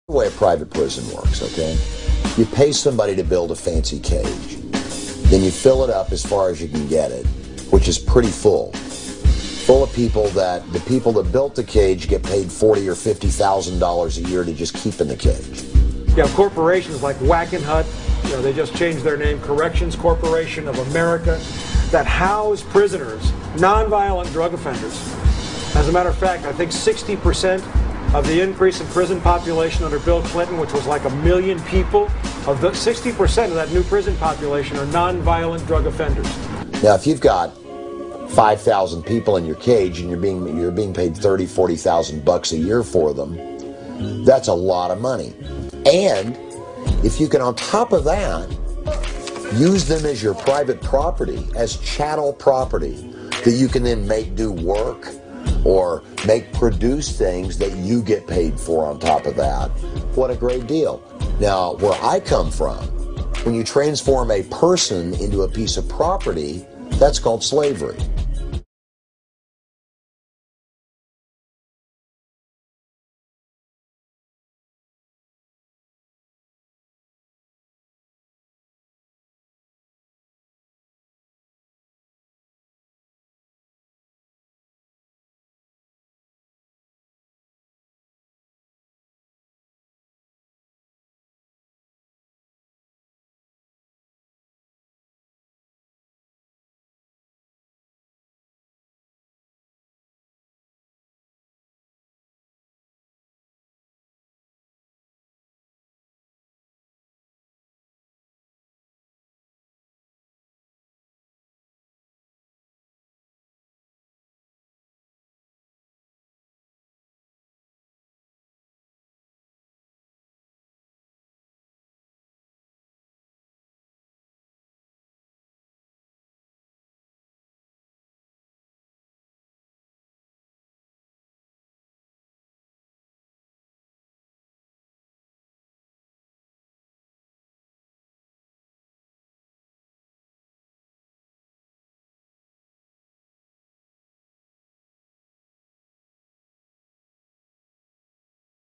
The way a private prison works, okay? You pay somebody to build a fancy cage. Then you fill it up as far as you can get it, which is pretty full. Full of people that, the people that built the cage get paid $40,000 or $50,000 a year to just keep in the cage. You have corporations like Wackenhut, they just changed their name, Corrections Corporation of America, that house prisoners, nonviolent drug offenders. As a matter of fact, I think 60% of the increase in prison population under Bill Clinton, which was like 1 million people, of the 60% of that new prison population are nonviolent drug offenders. Now, if you've got 5,000 people in your cage and you're being paid $30,000, $40,000 a year for them, that's a lot of money. And if you can, on top of that, use them as your private property, as chattel property, that you can then make do work or produce things that you get paid for on top of that. What a great deal. Now, where I come from, when you transform a person into a piece of property, that's called slavery.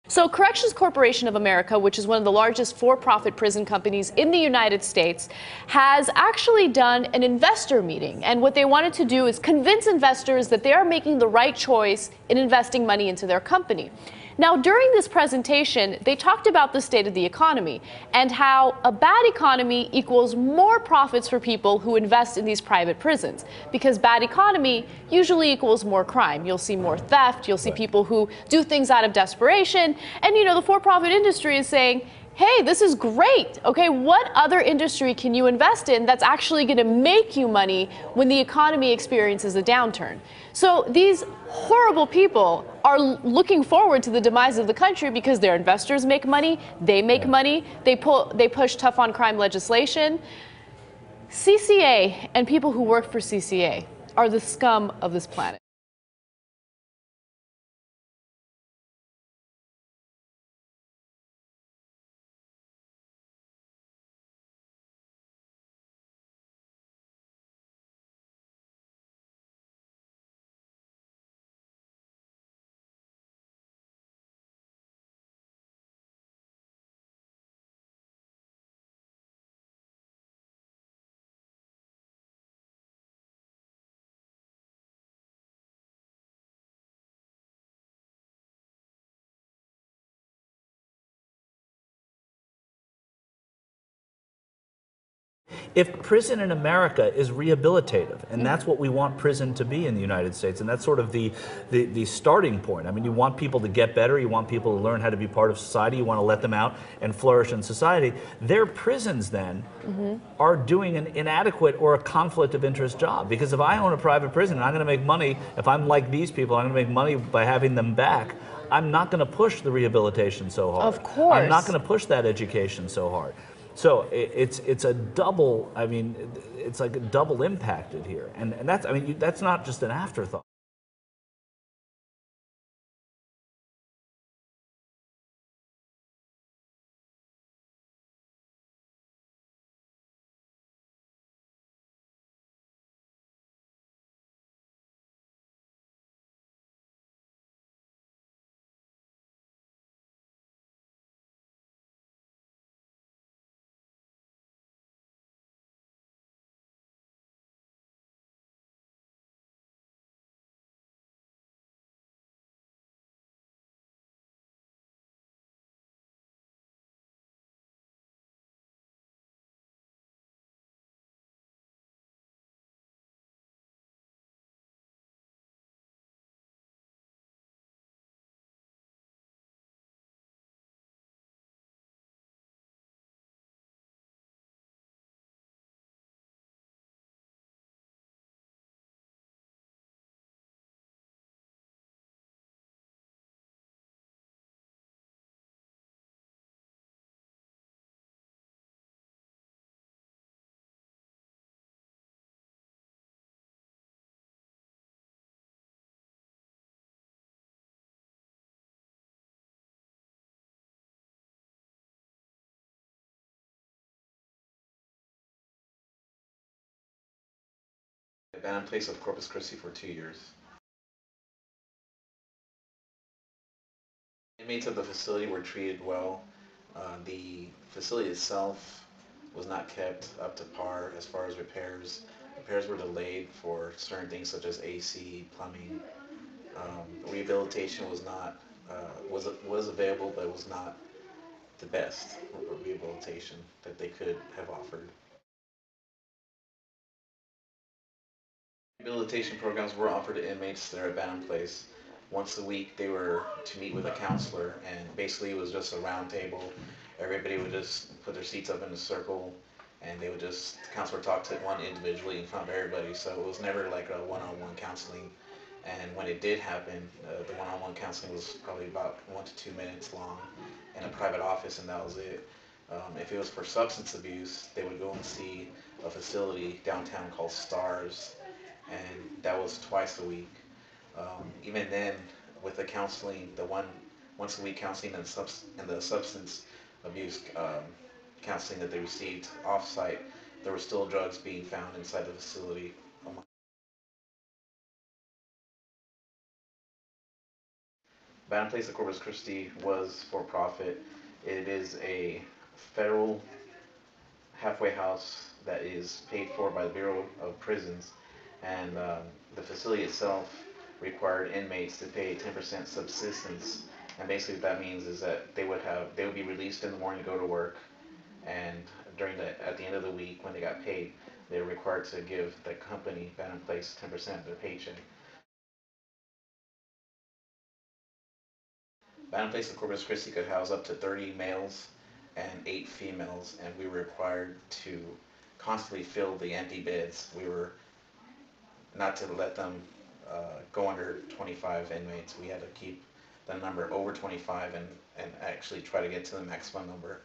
So Corrections Corporation of America, which is one of the largest for-profit prison companies in the United States, has actually done an investor meeting. And what they wanted to do is convince investors that they are making the right choice in investing money into their company. Now, during this presentation, they talked about the state of the economy and how a bad economy equals more profits for people who invest in these private prisons, because bad economy usually equals more crime. You'll see more theft. You'll see people who do things out of desperation. And, the for-profit industry is saying, hey, this is great. Okay, what other industry can you invest in that's actually going to make you money when the economy experiences a downturn? So these horrible people are looking forward to the demise of the country because their investors make money, they make money, they push tough on crime legislation. CCA and people who work for CCA are the scum of this planet. If prison in America is rehabilitative, and that's what we want prison to be in the United States, and that's sort of the starting point. I mean, you want people to get better, you want people to learn how to be part of society, you want to let them out and flourish in society. Their prisons then are doing an inadequate or a conflict of interest job. Because if I own a private prison and I'm going to make money, if I'm like these people, I'm going to make money by having them back, I'm not going to push the rehabilitation so hard. Of course. I'm not going to push that education so hard. So it's a double, it's like a double impacted here. And that's, that's not just an afterthought. I've been in place of Corpus Christi for 2 years. Inmates of the facility were treated well. The facility itself was not kept up to par as far as repairs. Repairs were delayed for certain things such as AC, plumbing. Rehabilitation was not was available, but it was not the best rehabilitation that they could have offered. Rehabilitation programs were offered to inmates that are abandoned place. Once a week, they were to meet with a counselor, and basically it was just a round table. Everybody would just put their seats up in a circle, and they would just, the counselor talk to one individually in front of everybody. So it was never like a one-on-one counseling. And when it did happen, the one-on-one counseling was probably about 1 to 2 minutes long in a private office, and that was it. If it was for substance abuse, they would go and see a facility downtown called Stars, and that was twice a week. Even then, with the counseling, the once a week counseling and the substance abuse counseling that they received off-site, there were still drugs being found inside the facility. Abandoned Place of Corpus Christi was for profit. It is a federal halfway house that is paid for by the Bureau of Prisons, and the facility itself required inmates to pay 10% subsistence. And basically what that means is that they would be released in the morning to go to work, and at the end of the week when they got paid, they were required to give the company, Abandoned Place, 10% of their paycheck. Abandoned Place of Corpus Christi could house up to 30 males and 8 females, and we were required to constantly fill the empty beds. We were not to let them go under 25 inmates. We had to keep the number over 25 and actually try to get to the maximum number.